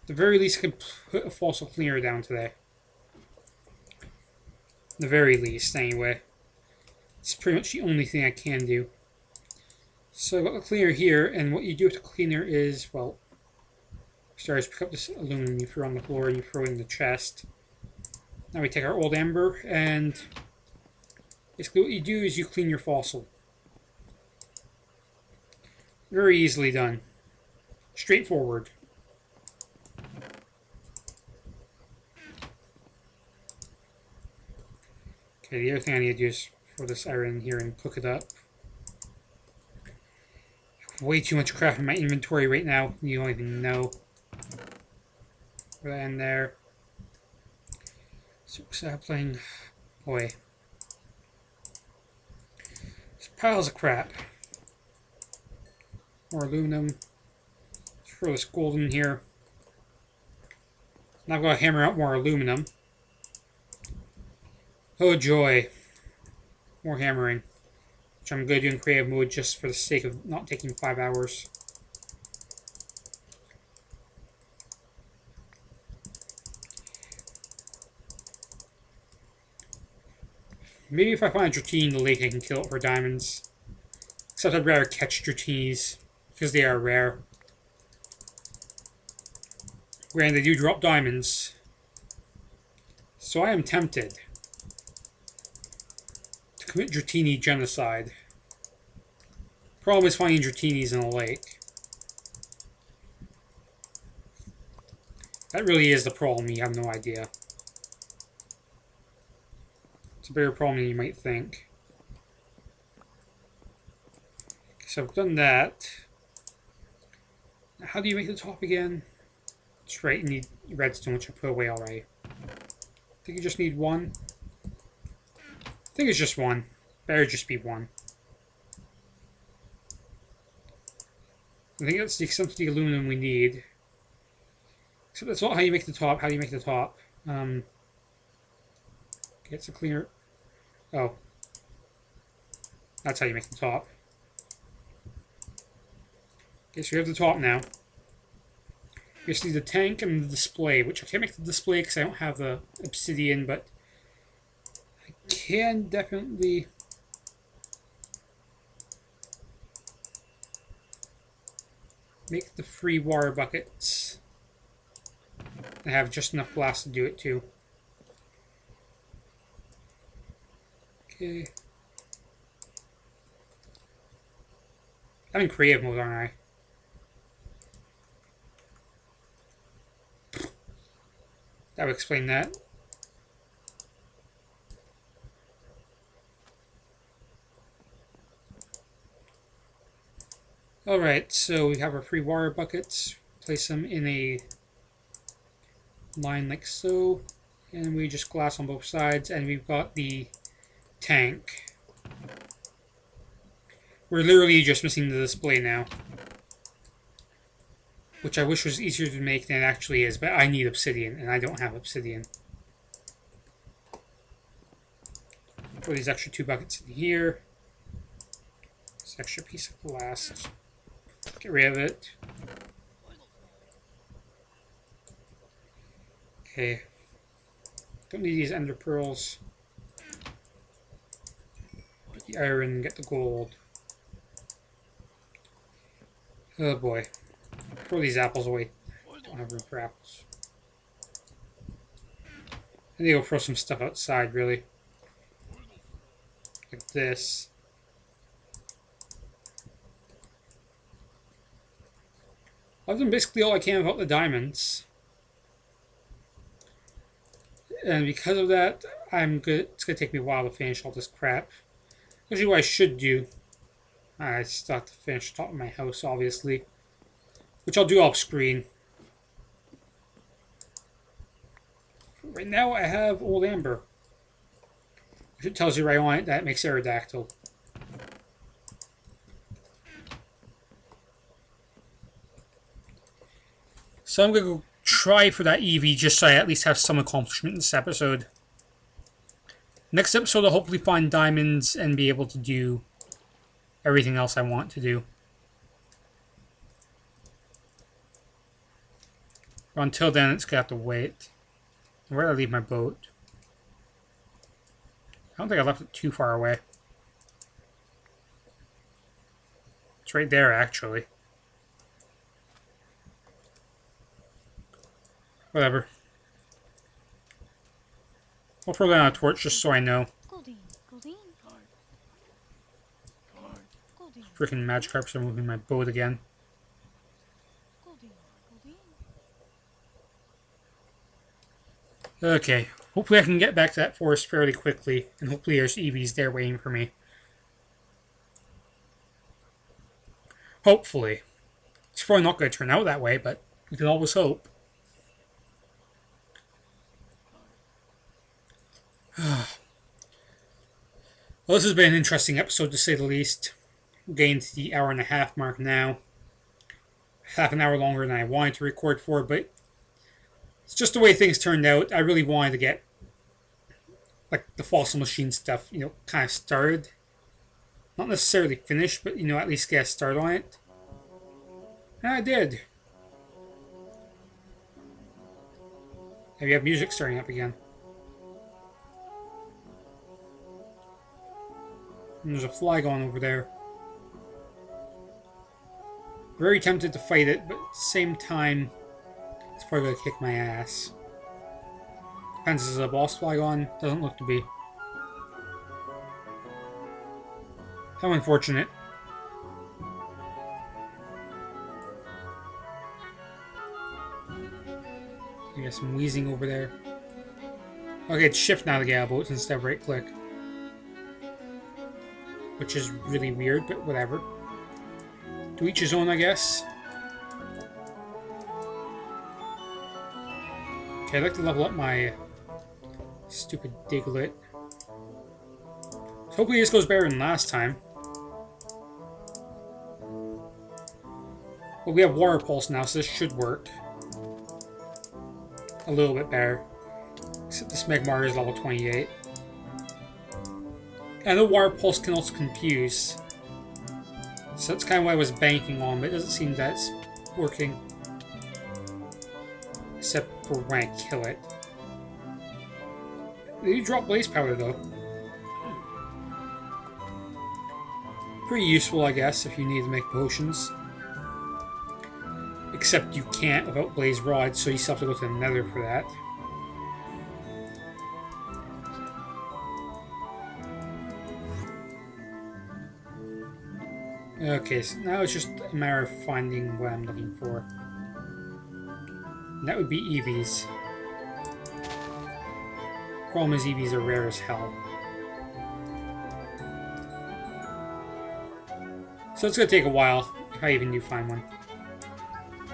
the very least, I can put a fossil cleaner down today. The very least, anyway. It's pretty much the only thing I can do. So I've got the cleaner here, and what you do with the cleaner is, well, start pick up this aluminum, you throw it on the floor, and you throw it in the chest. Now we take our old amber, and basically what you do is you clean your fossil. Very easily done. Straightforward. Okay, the other thing I need to do is throw this iron in here and cook it up. Way too much crap in my inventory right now. You don't even know. Put that in there. So sapling. Boy. There's piles of crap. More aluminum. Let's throw this gold in here. Now I've got to hammer out more aluminum. Oh joy. More hammering. Which I'm going to do in creative mode just for the sake of not taking 5 hours. Maybe if I find a Dratini in the lake I can kill it for diamonds. Except I'd rather catch Dratinis because they are rare. Granted, they do drop diamonds. So I am tempted to commit Dratini genocide. Problem is finding Dratinis in a lake. That really is the problem, you have no idea. It's a bigger problem than you might think. So I've done that. Now how do you make the top again? That's right, you need redstone, which I put away already. I think you just need one. I think it's just one. Better just be one. I think that's the extent of the aluminum we need. Except that's not how you make the top. How do you make the top? It's a cleaner. Oh. That's how you make the top. Okay, so we have the top now. We just need the tank and the display, which I can't make the display because I don't have the obsidian, but I can definitely make the 3 water buckets. I have just enough glass to do it too. Okay. I'm in creative mode, aren't I? That would explain that. Alright, so we have our 3 water buckets. Place them in a line like so. And we just glass on both sides. And we've got the tank. We're literally just missing the display now. Which I wish was easier to make than it actually is, but I need obsidian, and I don't have obsidian. Throw these extra 2 buckets in here. This extra piece of glass. Get rid of it. Okay. Don't need these ender pearls. Get the iron, get the gold. Oh boy. Throw these apples away. Don't have room for apples. I need to go throw some stuff outside, really. Like this. I've done basically all I can about the diamonds. And because of that, I'm good. It's going to take me a while to finish all this crap. Actually, what I should do, I still have to finish the top of my house, obviously. Which I'll do off screen. Right now I have old amber. Which it tells you right on it that it makes Aerodactyl. So I'm going to go try for that Eevee just so I at least have some accomplishment in this episode. Next episode I'll hopefully find diamonds and be able to do everything else I want to do. But until then, it's gonna have to wait. Where did I leave my boat? I don't think I left it too far away. It's right there, actually. Whatever. I'll throw down a torch just so I know. Freaking Magikarps are moving my boat again. Okay, hopefully I can get back to that forest fairly quickly, and hopefully there's Eevees there waiting for me. Hopefully. It's probably not going to turn out that way, but we can always hope. Well, this has been an interesting episode, to say the least. We're getting to the hour-and-a-half mark now. Half an hour longer than I wanted to record for, but it's just the way things turned out. I really wanted to get, like, the fossil machine stuff, you know, kind of started. Not necessarily finished, but, you know, at least get a start on it. And I did. And we have music starting up again. And there's a Flygon over there. Very tempted to fight it, but at the same time, it's probably going to kick my ass. Depends, is it a boss Flygon? Doesn't look to be. How unfortunate. I got some wheezing over there. Okay, it's shift now to get out of boats instead of right click. Which is really weird, but whatever. To each his own, I guess. Okay, I'd like to level up my stupid Diglett. So hopefully this goes better than last time. Well, we have Water Pulse now, so this should work. A little bit better. Except this Magmar is level 28. I know Water Pulse can also confuse. So that's kind of what I was banking on, but it doesn't seem that's working. Except for when I kill it. They do drop Blaze Powder, though. Pretty useful, I guess, if you need to make potions. Except you can't without Blaze Rod, so you still have to go to the Nether for that. Okay, so now it's just a matter of finding what I'm looking for. And that would be Eevees. Problem is, Eevees are rare as hell. So it's going to take a while, if I even do find one.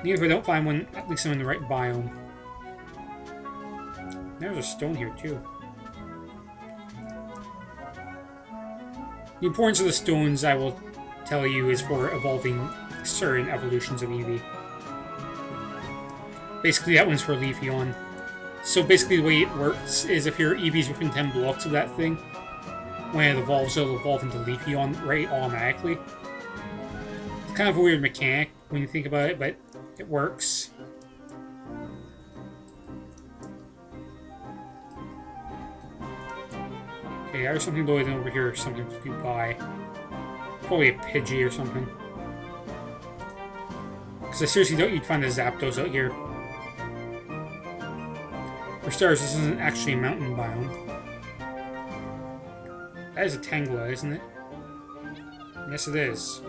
Even if I don't find one, at least I'm in the right biome. There's a stone here, too. The importance of the stones, I will tell you, is for evolving certain evolutions of Eevee. Basically, that one's for Leafeon. So basically the way it works is if your Eevee's within 10 blocks of that thing, when it evolves, it'll evolve into Leafeon right automatically. It's kind of a weird mechanic when you think about it, but it works. Okay, there's something going over here, or something to do by. Probably a Pidgey or something. Because I seriously doubt you'd find a Zapdos out here. For starters, this isn't actually a mountain biome. That is a Tangela, isn't it? Yes, it is.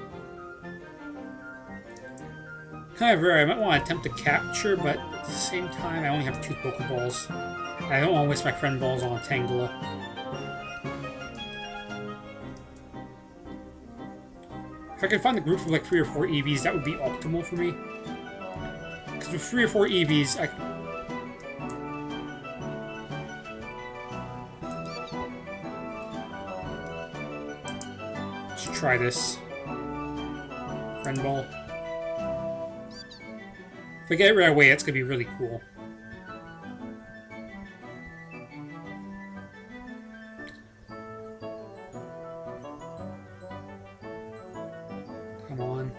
Kind of rare. I might want to attempt to capture, but at the same time, I only have 2 Pokeballs. I don't want to waste my friend balls on a Tangela. If I could find a group of like 3 or 4 Eevees, that would be optimal for me. Because with 3 or 4 Eevees, I... Let's try this. Friend ball. If I get it right away, that's going to be really cool. Come on.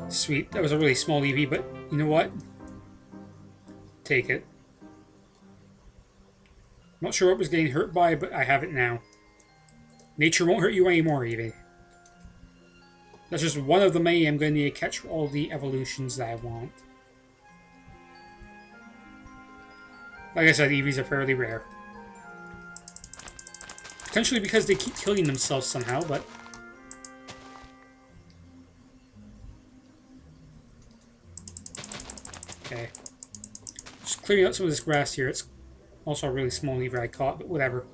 Sweet. That was a really small Eevee, but you know what? take it. Not sure what I was getting hurt by, but I have it now. Nature won't hurt you anymore, Eevee. That's just one of the many I'm going to need to catch for all the evolutions that I want. Like I said, Eevees are fairly rare. Potentially because they keep killing themselves somehow, but... Okay. Just clearing out some of this grass here. It's also a really small Eevee I caught, but whatever.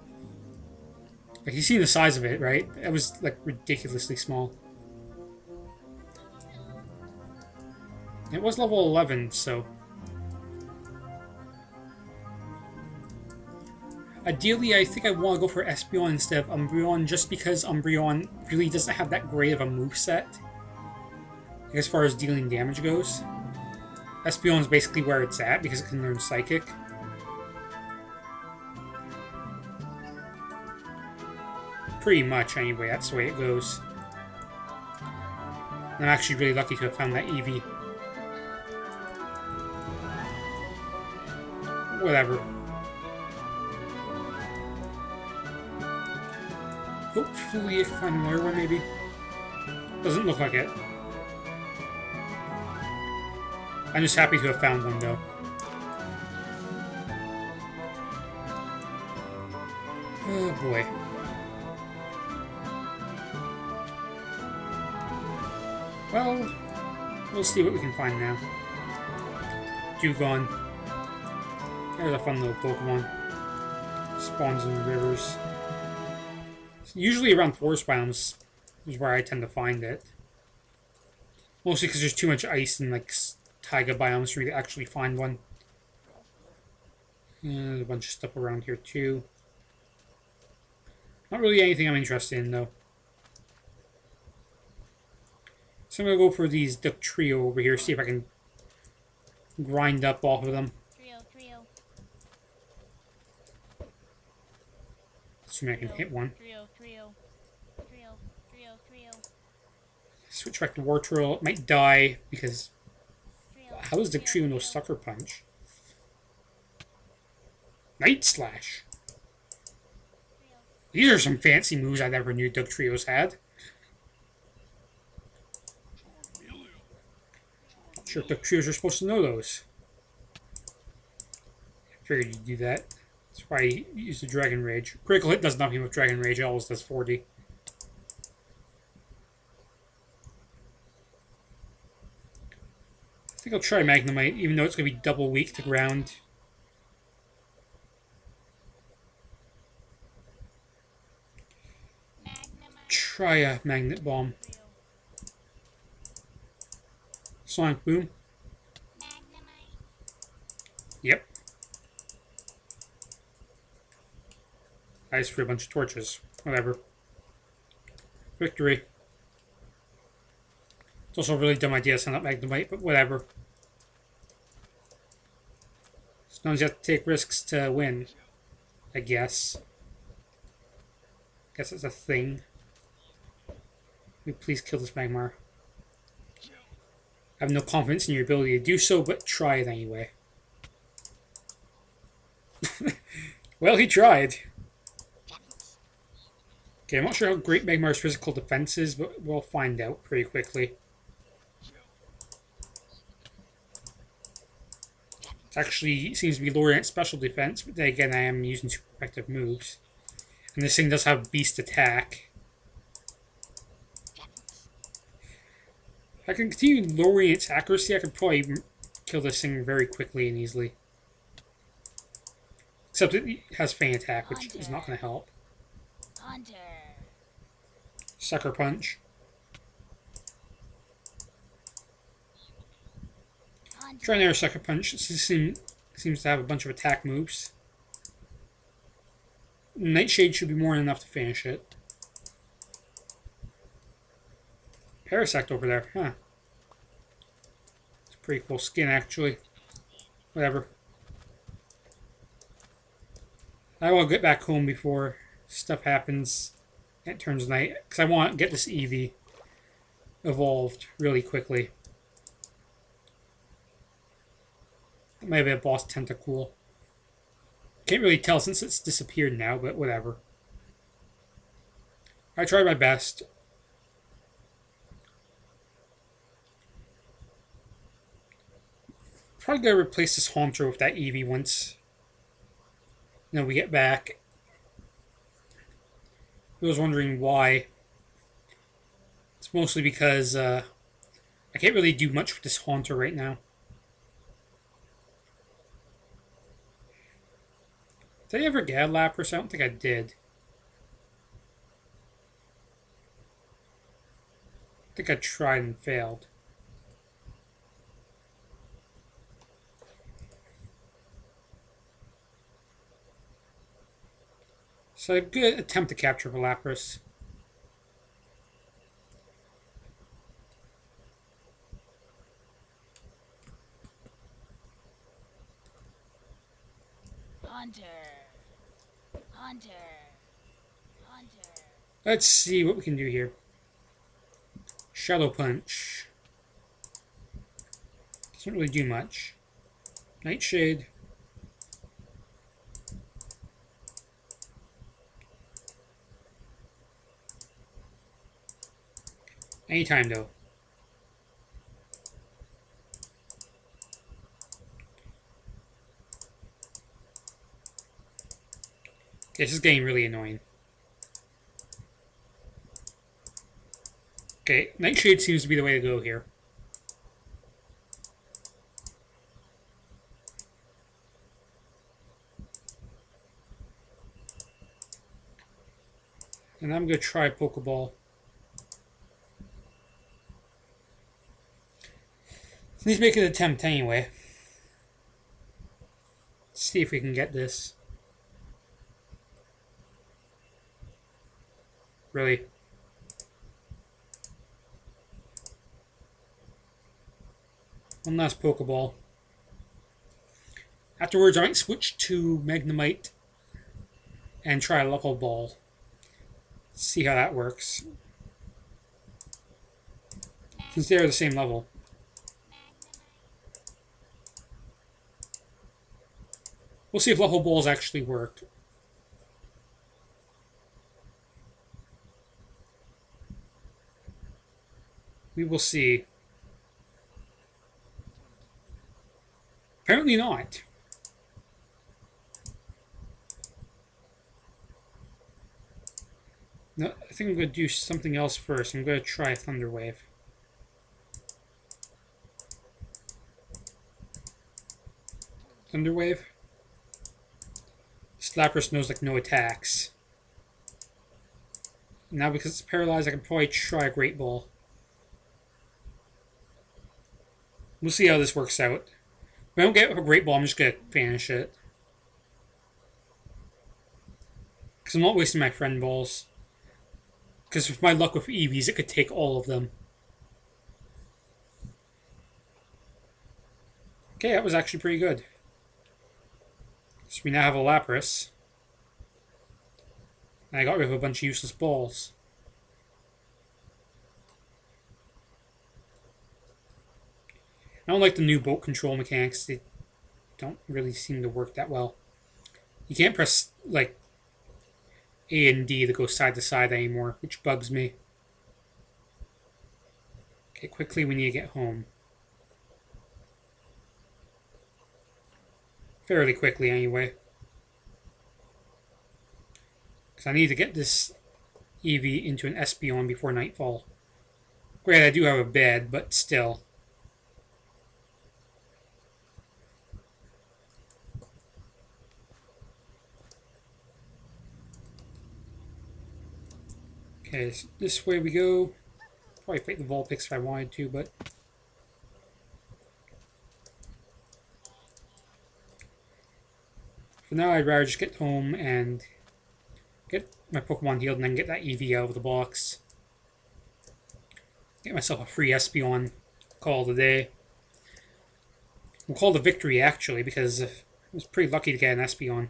Like, you see the size of it, right? It was, like, ridiculously small. It was level 11, so... Ideally, I think I want to go for Espeon instead of Umbreon, just because Umbreon really doesn't have that great of a moveset. Like, as far as dealing damage goes. Espeon is basically where it's at, because it can learn Psychic. Pretty much, anyway, that's the way it goes. I'm actually really lucky to have found that Eevee. Whatever. Hopefully I can find another one, maybe. Doesn't look like it. I'm just happy to have found one, though. Oh, boy. Well, we'll see what we can find now. Dugong. There's a fun little Pokemon. Spawns in the rivers. Usually around forest biomes is where I tend to find it. Mostly because there's too much ice in like taiga biomes for you to actually find one. And there's a bunch of stuff around here too. Not really anything I'm interested in though. So I'm going to go for these Duck Trio over here, see if I can grind up off of them. Assuming I can hit one. Switch back to Wartortle. It might die because... How does the Trio know Sucker Punch? Night Slash. These are some fancy moves I never knew Duck Trios had. Not sure if Duck Trios are supposed to know those. I figured you'd do that. That's why I use the Dragon Rage. Critical hit does nothing with Dragon Rage, it always does 40. I think I'll try Magnemite, even though it's going to be double weak to ground. Try a Magnet Bomb. Sonic Boom. Yep. I just threw a bunch of torches. Whatever. Victory. It's also a really dumb idea to send up Magnemite, but whatever. Sometimes you have to take risks to win, I guess. Guess it's a thing. Will you please kill this Magmar? I have no confidence in your ability to do so, but try it anyway. Well, he tried. Okay, I'm not sure how great Magmar's physical defense is, but we'll find out pretty quickly. It actually seems to be lowering its special defense, but then again, I am using super effective moves. And this thing does have Beast Attack. If I can continue lowering its accuracy, I could probably kill this thing very quickly and easily. Except it has Feint Attack, which is not going to help. Sucker Punch. Try another Sucker Punch. This seems to have a bunch of attack moves. Nightshade should be more than enough to finish it. Parasect over there, huh? It's a pretty cool skin, actually. Whatever. I will get back home before stuff happens and it turns night, because I want to get this Eevee evolved really quickly. It might be a boss tentacle. Can't really tell since it's disappeared now, but whatever. I tried my best. Probably gotta replace this Haunter with that Eevee once. We get back. I was wondering why. It's mostly because I can't really do much with this Haunter right now. Did I ever get a Lapras? I don't think I did. I think I tried and failed. So a good attempt to capture the Lapras. Hunter. Hunter. Hunter. Let's see what we can do here. Shadow Punch. Doesn't really do much. Nightshade. Anytime though. Okay, this is getting really annoying. Okay, Nightshade seems to be the way to go here. And I'm going to try Pokeball. Let's make an attempt anyway. Let's see if we can get this. Really. One last Pokeball. Afterwards, I might switch to Magnemite and try a Level Ball. See how that works. Since they're the same level. We'll see if Level Balls actually work. We will see. Apparently not. No, I think I'm going to do something else first. I'm going to try Thunder Wave. Thunder Wave. Lapras knows like no attacks. Now because it's paralyzed, I can probably try a Great Ball. We'll see how this works out. If I don't get a Great Ball, I'm just going to banish it. Because I'm not wasting my friend balls. Because with my luck with Eevees, it could take all of them. Okay, that was actually pretty good. So we now have a Lapras. And I got rid of a bunch of useless balls. I don't like the new boat control mechanics. They don't really seem to work that well. You can't press, like, A and D to go side to side anymore, which bugs me. Okay, quickly, we need to get home. Fairly quickly, anyway. Because I need to get this Eevee into an Espeon before nightfall. Granted, I do have a bed, but still. Okay, so this way we go. Probably fight the Vulpix if I wanted to, but... For now, I'd rather just get home and get my Pokemon healed and then get that Eevee out of the box. Get myself a free Espeon. Call it a day. We'll call it a victory, actually, because I was pretty lucky to get an Espeon.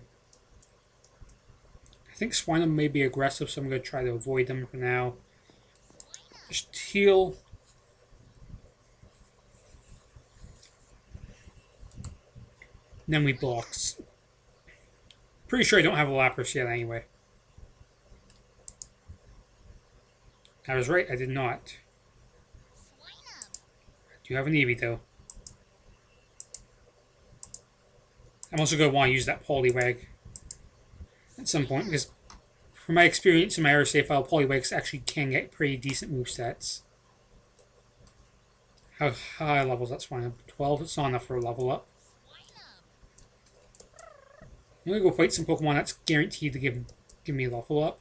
I think Swinub may be aggressive, so I'm going to try to avoid them for now. Just heal. And then we blocks. Pretty sure I don't have a Lapras yet anyway. I was right, I did not. I do have an Eevee though. I'm also going to want to use that Poliwag at some point because from my experience in my RSA file, Poliwags actually can get pretty decent movesets. How high levels that Swinub? 12? It's not enough for a level up. I'm going to go fight some Pokemon that's guaranteed to give me a level up.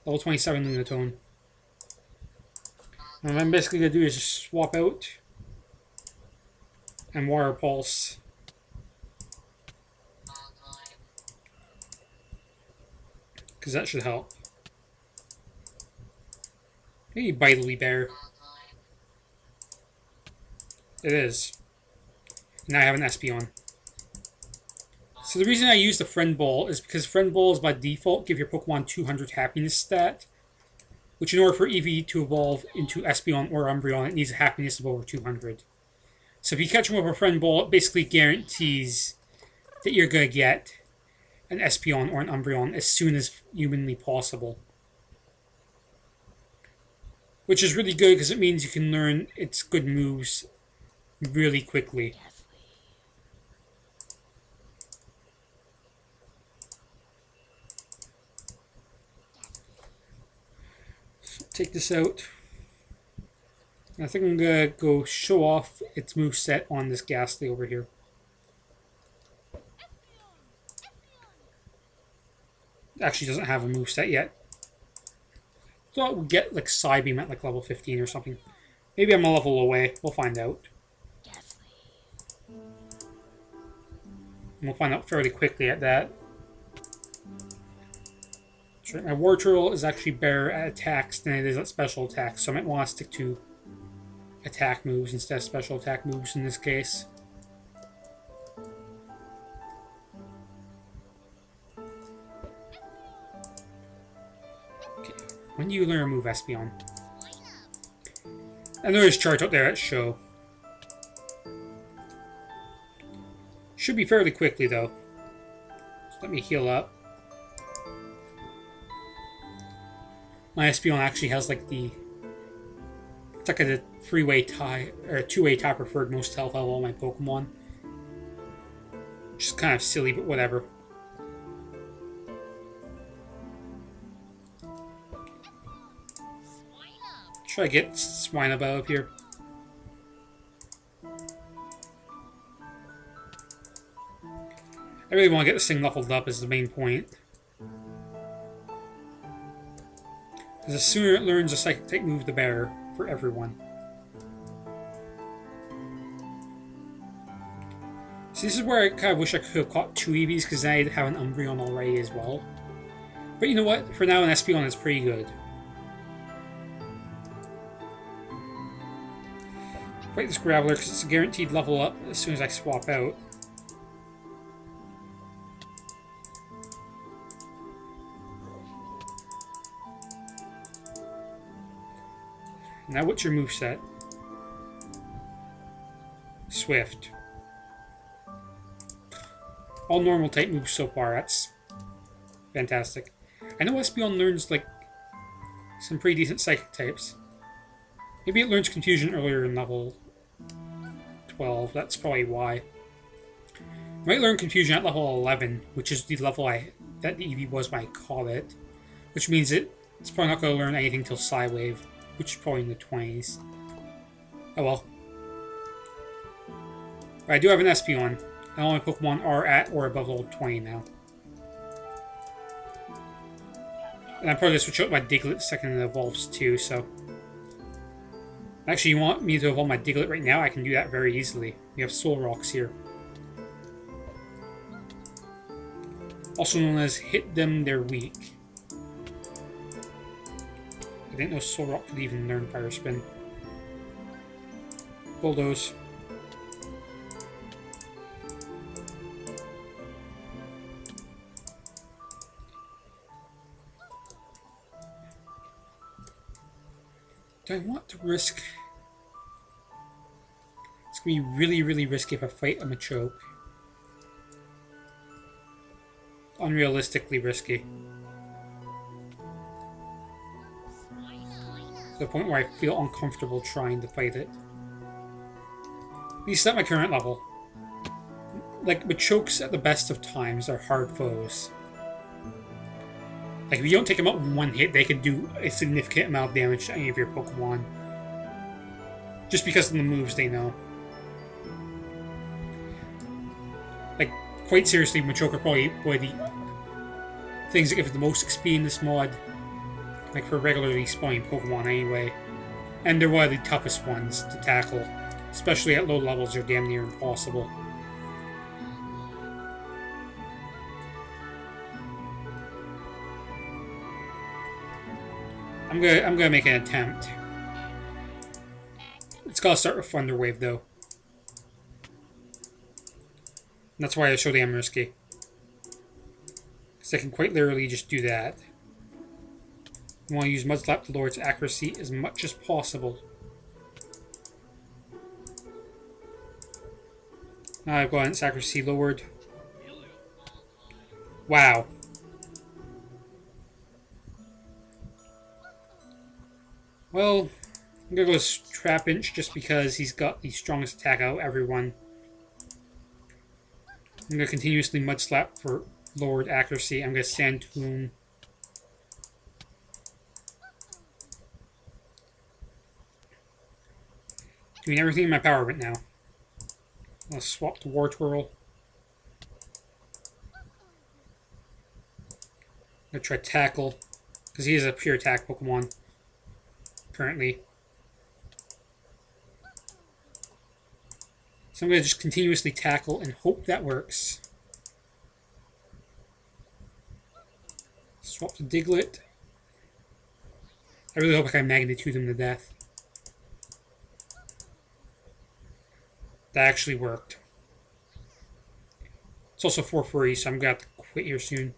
Level 27 Lunatone. And what I'm basically going to do is just swap out and Water Pulse. Because that should help. Maybe Vitally Bear. It is. Now I have an Espeon. So the reason I use the Friend Ball is because Friend Balls by default give your Pokemon 200 happiness stat. Which in order for Eevee to evolve into Espeon or Umbreon, it needs a happiness of over 200. So if you catch them with a Friend Ball, it basically guarantees that you're going to get an Espeon or an Umbreon as soon as humanly possible. Which is really good because it means you can learn its good moves really quickly. So take this out. I think I'm going to go show off its moveset on this Ghastly over here. Actually doesn't have a moveset yet. Thought it would get like Psybeam at like level 15 or something. Maybe I'm a level away. We'll find out. And we'll find out fairly quickly at that. Sure, my Wartortle is actually better at attacks than it is at special attacks, so I might want to stick to attack moves instead of special attack moves in this case. When do you learn a move, Espeon? I know there's charts out there at show. Should be fairly quickly, though. So let me heal up. My Espeon actually has like the... It's like a three-way tie, or two-way tie preferred most health out of all my Pokemon. Which is kind of silly, but whatever. Try to get Swinub out of here. I really want to get this thing leveled up is the main point. Because the sooner it learns a Psychic type move, the better for everyone. See, this is where I kind of wish I could have caught two Eevees, because then I'd have an Umbreon already as well. But you know what? For now, an Espeon is pretty good. Fight this Graveler because it's a guaranteed level up as soon as I swap out. Now what's your moveset? Swift. All normal type moves so far, that's fantastic. I know Espeon learns like some pretty decent psychic types. Maybe it learns Confusion earlier in level 12, that's probably why. It might learn Confusion at level 11, which is the level that the Eevee was when I caught it. Which means it's probably not going to learn anything till Psywave, which is probably in the 20s. Oh well. But I do have an Espeon, and all my Pokemon are at or above level 20 now. And I'm probably going to switch out my Diglett the second it evolves too, so... Actually, you want me to evolve my Diglett right now? I can do that very easily. We have Soul Rocks here. Also known as Hit Them, They're Weak. I didn't know Soul Rock could even learn Fire Spin. Bulldoze. Do I want to risk... It's be really, really risky if I fight a Machoke. Unrealistically risky. To the point where I feel uncomfortable trying to fight it. At least at my current level. Like, Machokes at the best of times are hard foes. Like, if you don't take them out in one hit, they can do a significant amount of damage to any of your Pokemon. Just because of the moves they know. Like, quite seriously, Machoke are probably the things that give it the most XP in this mod. Like, for regularly spawning Pokemon anyway. And they're one of the toughest ones to tackle. Especially at low levels, they're damn near impossible. I'm gonna make an attempt. It's gotta start with Thunder Wave though. And that's why I show the risky. Because I can quite literally just do that. I want to use Mud Slap to lower its accuracy as much as possible. Now I've got its accuracy lowered. Wow. Well, I'm gonna go Trapinch just because he's got the strongest attack out of everyone. I'm gonna continuously Mud Slap for lowered accuracy. I'm gonna Sand Tomb. Doing everything in my power right now. I'll swap to War Twirl. I'm gonna try Tackle, because he is a pure attack Pokemon. Currently. So I'm going to just continuously tackle and hope that works. Swap to Diglett. I really hope I can magnitude him to death. That actually worked. It's also 4-free, so I'm going to have to quit here soon.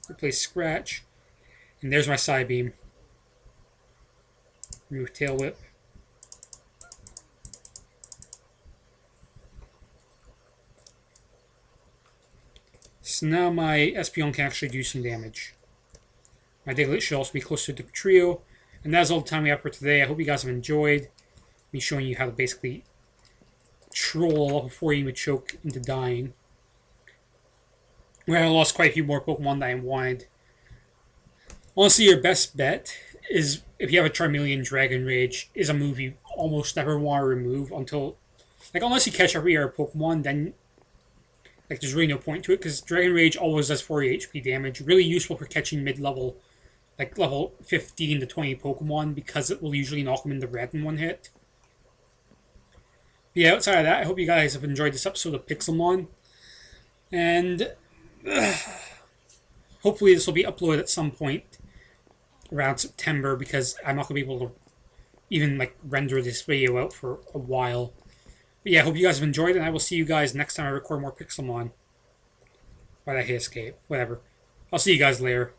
Replace Scratch. And there's my Psybeam. Remove Tail Whip. So now my Espeon can actually do some damage. My Diglett should also be closer to the trio. And that's all the time we have for today. I hope you guys have enjoyed me showing you how to basically troll a level 40 Machoke into dying. Where I lost quite a few more Pokemon that I wanted. Honestly, your best bet is, if you have a Charmeleon, Dragon Rage is a move you almost never want to remove until, like, unless you catch every rare Pokemon, then, like, there's really no point to it, because Dragon Rage always does 40 HP damage, really useful for catching mid-level, like, level 15 to 20 Pokemon, because it will usually knock them into red in one hit. But yeah, outside of that, I hope you guys have enjoyed this episode of Pixelmon, and hopefully this will be uploaded at some point around September, because I'm not going to be able to even like render this video out for a while. But yeah, I hope you guys have enjoyed, and I will see you guys next time I record more Pixelmon. Why did I hit escape? Whatever. I'll see you guys later.